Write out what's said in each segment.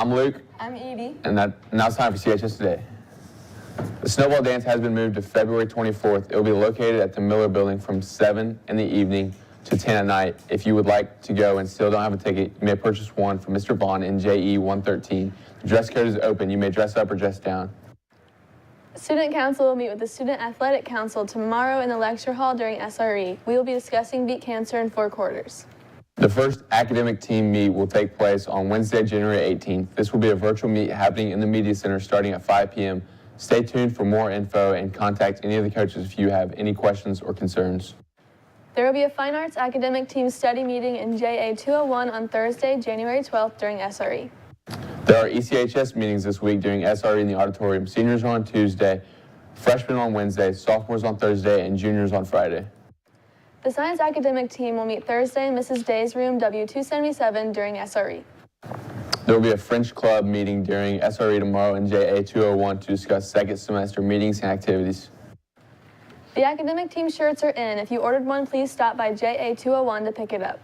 I'm Luke. I'm Edie. And now it's time for CHS Today. The Snowball Dance has been moved to February 24th. It will be located at the Miller Building from 7 in the evening to 10 at night. If you would like to go and still don't have a ticket, you may purchase one from Mr. Vaughn in JE 113. The dress code is open. You may dress up or dress down. Student Council will meet with the Student Athletic Council tomorrow in the lecture hall during SRE. We will be discussing beat cancer in 4 quarters. The first academic team meet will take place on Wednesday, January 18th. This will be a virtual meet happening in the Media Center starting at 5 p.m. Stay tuned for more info and contact any of the coaches if you have any questions or concerns. There will be a Fine Arts Academic Team study meeting in JA 201 on Thursday, January 12th during SRE. There are ECHS meetings this week during SRE in the auditorium. Seniors are on Tuesday, freshmen on Wednesday, sophomores on Thursday, and juniors on Friday. The Science Academic Team will meet Thursday in Mrs. Day's room W277 during SRE. There will be a French club meeting during SRE tomorrow in JA 201 to discuss second semester meetings and activities. The academic team shirts are in. If you ordered one, please stop by JA 201 to pick it up.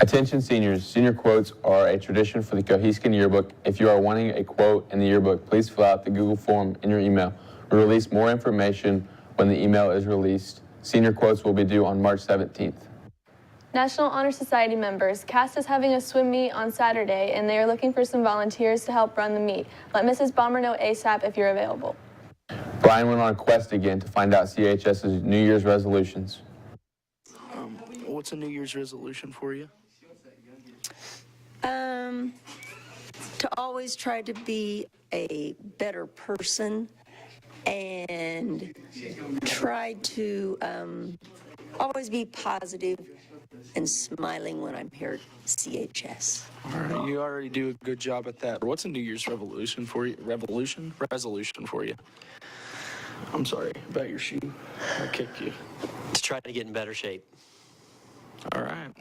Attention seniors, senior quotes are a tradition for the Coheescan yearbook. If you are wanting a quote in the yearbook, please fill out the Google form in your email. We release more information when the email is released. Senior quotes will be due on March 17th. National Honor Society members, CAST is having a swim meet on Saturday, and they are looking for some volunteers to help run the meet. Let Mrs. Balmer know ASAP if you're available. Brian went on a quest again to find out CHS's New Year's resolutions. What's a New Year's resolution for you? To always try to be a better person and try to always be positive and smiling when I'm here at CHS. All right, you already do a good job at that. What's a New Year's resolution for you? Resolution for you? I'm sorry about your shoe. I kicked you. To try to get in better shape. All right.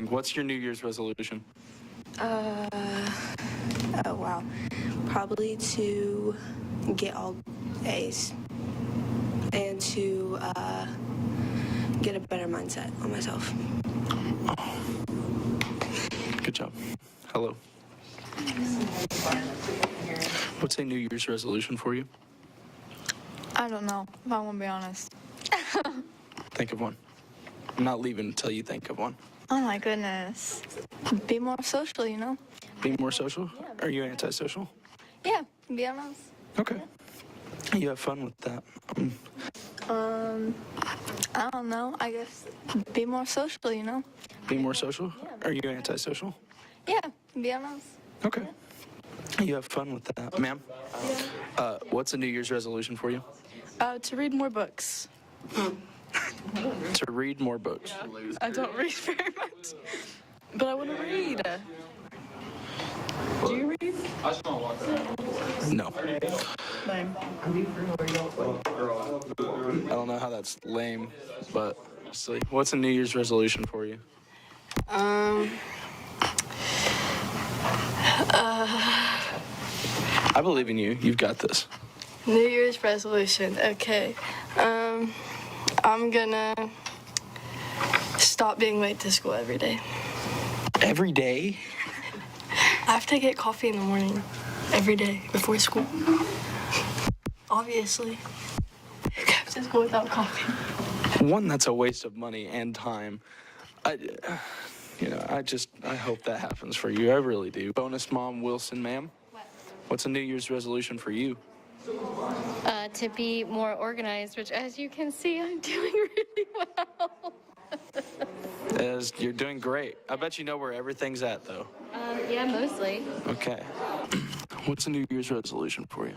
What's your New Year's resolution? Oh wow. Probably to get all A's and to get a better mindset on myself. Good job. Hello. What's a New Year's resolution for you? I don't know, if I want to be honest. Think of one. I'm not leaving until you think of one. Oh my goodness. Be more social, you know? Be more social? Are you antisocial? Yeah, be honest. Okay. You have fun with that. I don't know, I guess be more social, you know? Be more social? Are you antisocial? Yeah, be honest. Okay. You have fun with that. Ma'am? What's a New Year's resolution for you? To read more books. To read more books. Yeah. I don't read very much, but I want to read. Do you read? No. Lame. I don't know how that's lame, but silly. What's a New Year's resolution for you? I believe in you. You've got this. New Year's resolution. Okay. I'm gonna stop being late to school every day. Every day? I have to get coffee in the morning every day before school. Obviously. You have to school without coffee. One, that's a waste of money and time. I hope that happens for you. I really do. Bonus Mom Wilson, ma'am. What's a New Year's resolution for you? To be more organized, which, as you can see, I'm doing really well. You're doing great. I bet you know where everything's at, though. Yeah, mostly. Okay. What's a New Year's resolution for you?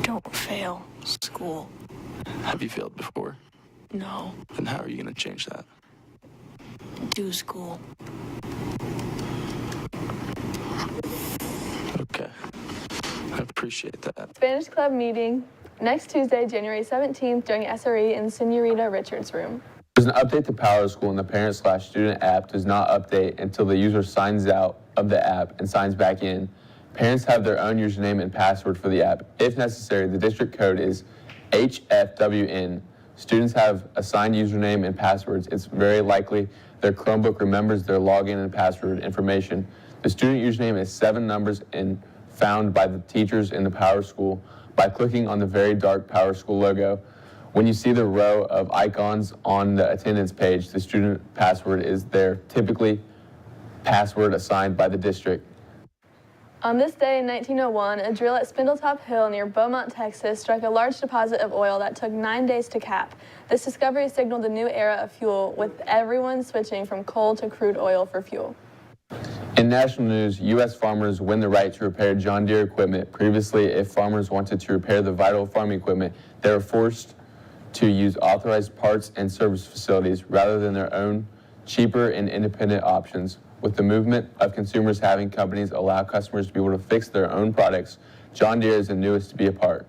Don't fail school. Have you failed before? No. Then how are you going to change that? Do school. Okay. I appreciate that. Spanish Club meeting next Tuesday, January 17th during SRE in Senorita Richards' room. There's an update to PowerSchool, and the parent/student app does not update until the user signs out of the app and signs back in. Parents have their own username and password for the app. If necessary, the district code is HFWN. Students have assigned username and passwords. It's very likely their Chromebook remembers their login and password information. The student username is 7 numbers and found by the teachers in the PowerSchool by clicking on the very dark PowerSchool logo. When you see the row of icons on the attendance page, the student password is there, typically password assigned by the district. On this day in 1901, a drill at Spindletop Hill near Beaumont, Texas, struck a large deposit of oil that took 9 days to cap. This discovery signaled a new era of fuel, with everyone switching from coal to crude oil for fuel. In national news, U.S. farmers win the right to repair John Deere equipment. Previously, if farmers wanted to repair the vital farming equipment, they were forced to use authorized parts and service facilities rather than their own cheaper and independent options. With the movement of consumers having companies allow customers to be able to fix their own products, John Deere is the newest to be a part.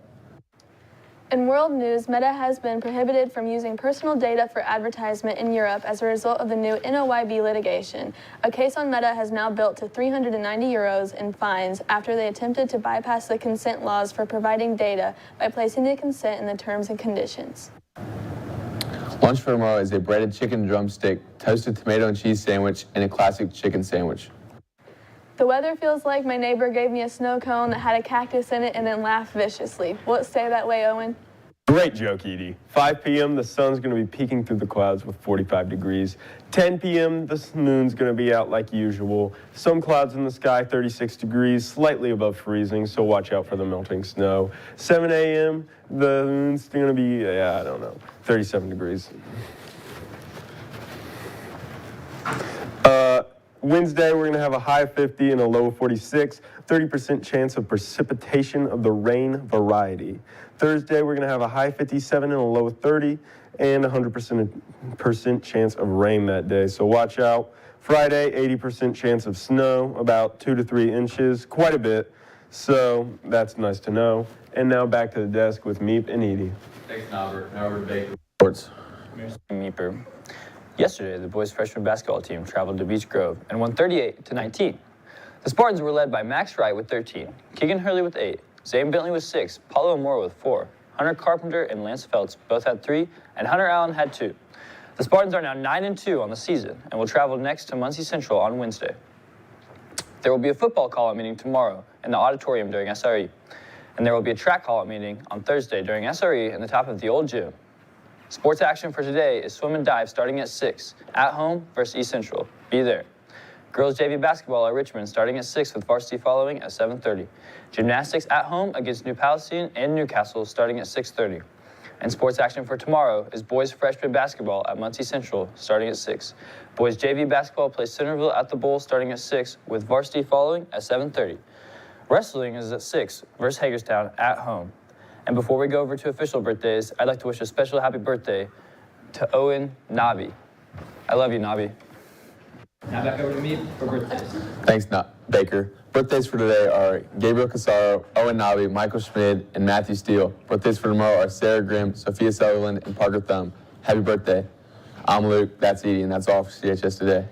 In world news, Meta has been prohibited from using personal data for advertisement in Europe as a result of the new NOYB litigation. A case on Meta has now built to €390 in fines after they attempted to bypass the consent laws for providing data by placing the consent in the terms and conditions. Lunch for tomorrow is a breaded chicken drumstick, toasted tomato and cheese sandwich, and a classic chicken sandwich. The weather feels like my neighbor gave me a snow cone that had a cactus in it and then laughed viciously. Will it stay that way, Owen? Great joke, Edie. 5 p.m., the sun's going to be peeking through the clouds with 45 degrees. 10 p.m., the moon's going to be out like usual. Some clouds in the sky, 36 degrees, slightly above freezing, so watch out for the melting snow. 7 a.m., the moon's going to be, 37 degrees. Wednesday, we're going to have a high of 50 and a low of 46, 30% chance of precipitation of the rain variety. Thursday, we're going to have a high 57 and a low of 30, and 100% chance of rain that day, so watch out. Friday, 80% chance of snow, about 2 to 3 inches, quite a bit, so that's nice to know. And now back to the desk with Meep and Edie. Thanks, Norbert. Norbert Baker. Sports. Meeper. Yesterday, the boys' freshman basketball team traveled to Beech Grove and won 38-19. The Spartans were led by Max Wright with 13, Keegan Hurley with 8, Zane Bentley with 6, Paulo Amora with 4, Hunter Carpenter and Lance Feltz both had 3, and Hunter Allen had 2. The Spartans are now 9-2 on the season and will travel next to Muncie Central on Wednesday. There will be a football call-out meeting tomorrow in the auditorium during SRE, and there will be a track call-out meeting on Thursday during SRE in the top of the old gym. Sports action for today is swim and dive starting at 6, at home versus East Central. Be there. Girls JV basketball at Richmond starting at 6 with varsity following at 7:30. Gymnastics at home against New Palestine and Newcastle starting at 6:30. And sports action for tomorrow is boys freshman basketball at Muncie Central starting at 6. Boys JV basketball plays Centerville at the Bowl starting at 6 with varsity following at 7:30. Wrestling is at 6 versus Hagerstown at home. And before we go over to official birthdays, I'd like to wish a special happy birthday to Owen Nabi. I love you, Nabi. Now back over to me for birthdays. Thanks, Baker. Birthdays for today are Gabriel Casaro, Owen Nabi, Michael Schmid, and Matthew Steele. Birthdays for tomorrow are Sarah Grimm, Sophia Sutherland, and Parker Thumb. Happy birthday. I'm Luke, that's Edie, and that's all for CHS Today.